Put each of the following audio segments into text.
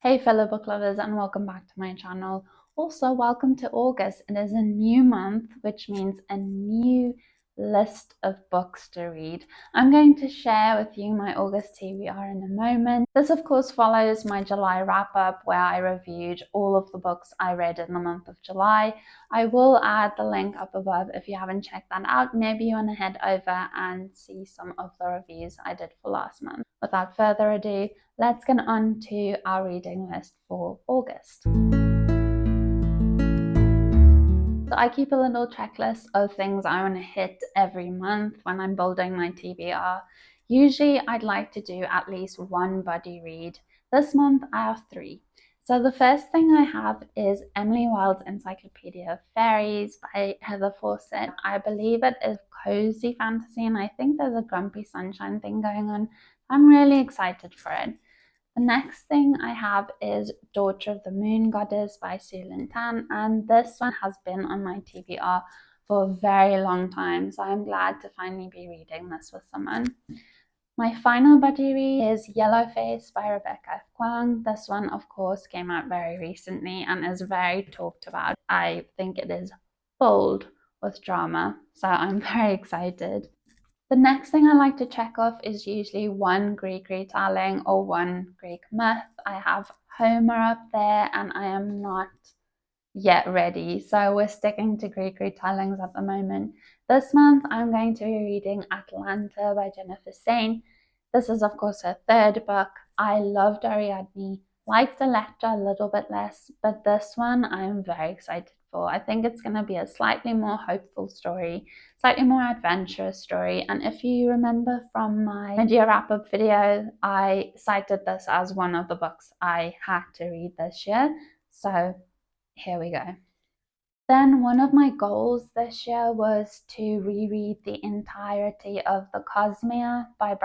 Hey fellow book lovers, and welcome back to my channel. Also, welcome to August. It is a new month, which means a new list of books to read. I'm going to share with you my August TBR in a moment. This of course follows my July wrap-up where I reviewed all of the books I read in the month of July. I will add the link up above if you haven't checked that out. Maybe you want to head over and see some of the reviews I did for last month. Without further ado, let's get on to our reading list for August. So I keep a little checklist of things I want to hit every month when I'm building my TBR. Usually I'd like to do at least one buddy read. This month I have 3. So the first thing I have is Emily Wilde's Encyclopedia of Fairies by Heather Fawcett. I believe it is cozy fantasy, and I think there's a grumpy sunshine thing going on. I'm really excited for it. The next thing I have is Daughter of the Moon Goddess by Lynn, and this one has been on my TBR for a very long time, so I'm glad to finally be reading this with someone. My final buddy read is Yellowface by Rebecca F. Kuang. This one, of course, came out very recently and is very talked about. I think it is bold with drama, so I'm very excited. The next thing I like to check off is usually one Greek retelling or one Greek myth. I have Homer up there and I am not yet ready, so we're sticking to Greek retellings at the moment. This month I'm going to be reading Atalanta by Jennifer Saint. This is of course her 3rd book. I loved Ariadne, liked Electra a little bit less, but this one I am very excited for. I think it's going to be a slightly more hopeful story, slightly more adventurous story, and if you remember from my mid-year wrap-up video, I cited this as one of the books I had to read this year, so here we go. Then one of my goals this year was to reread the entirety of the Cosmere by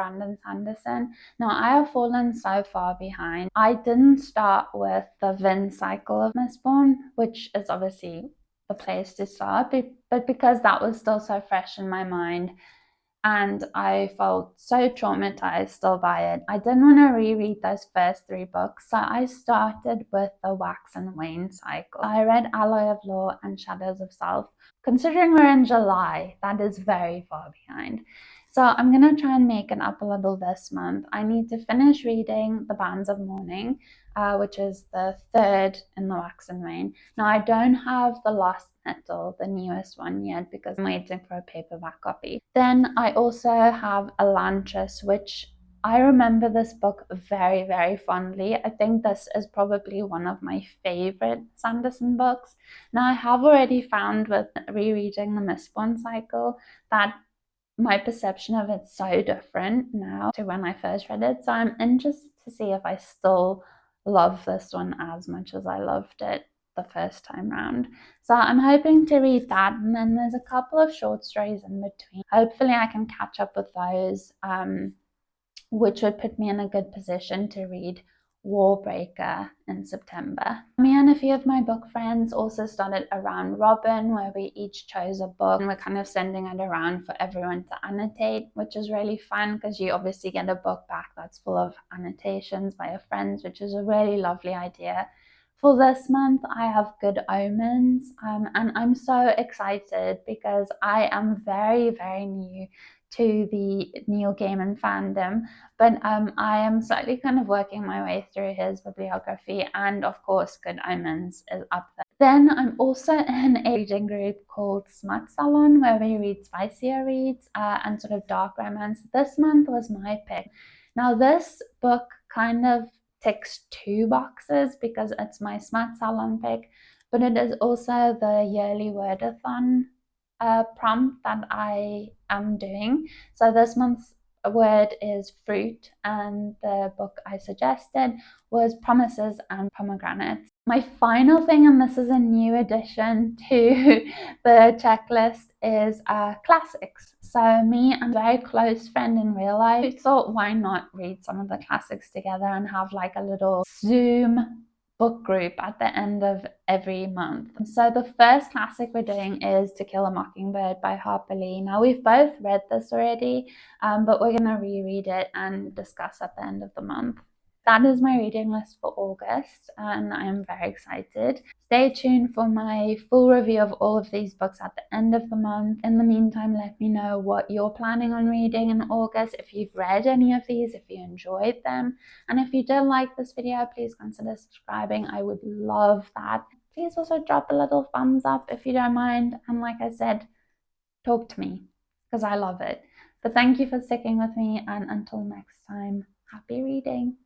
Sanderson. Now I have fallen so far behind. I didn't start with the Vin cycle of Mistborn, which is obviously the place to start, but because that was still so fresh in my mind, and I felt so traumatized still by it. I didn't want to reread those first 3 books, so I started with the Wax and Wane cycle. I read Alloy of Law and Shadows of Self. Considering we're in July, that is very far behind. So I'm going to try and make it up a little this month. I need to finish reading The Bands of Mourning, which is the 3rd in the Wax and Wane. Now I don't have the Lost Metal, the newest one, yet because I'm waiting for a paperback copy. Then I also have Elantris, which I remember this book very, very fondly. I think this is probably one of my favorite Sanderson books. Now I have already found with rereading the Mistborn cycle that my perception of it's so different now to when I first read it. So I'm interested to see if I still love this one as much as I loved it the first time round. So I'm hoping to read that, and then there's a couple of short stories in between. Hopefully I can catch up with those, which would put me in a good position to read Warbreaker in September. Me and a few of my book friends also started a round robin where we each chose a book and we're kind of sending it around for everyone to annotate, which is really fun because you obviously get a book back that's full of annotations by your friends, which is a really lovely idea. For this month, I have Good Omens, and I'm so excited because I am very, very new to the Neil Gaiman fandom, but I am slightly kind of working my way through his bibliography, and of course Good Omens is up there. Then I'm also in a reading group called Smut Salon where we read spicier reads and sort of dark romance. This month was my pick. Now this book kind of ticks 2 boxes because it's my Smut Salon pick, but it is also the yearly Wordathon prompt that I am doing. So this month's word is fruit, and the book I suggested was Promises and Pomegranates. My final thing, and this is a new addition to the checklist, is classics. So me and a very close friend in real life thought, why not read some of the classics together and have like a little Zoom book group at the end of every month. So the first classic we're doing is To Kill a Mockingbird by Harper. Now we've both read this already, but we're going to reread it and discuss at the end of the month. That is my reading list for August, and I am very excited. Stay tuned for my full review of all of these books at the end of the month. In the meantime, let me know what you're planning on reading in August, if you've read any of these, if you enjoyed them. And if you did like this video, please consider subscribing. I would love that. Please also drop a little thumbs up if you don't mind. And like I said, talk to me because I love it. But thank you for sticking with me, and until next time, happy reading.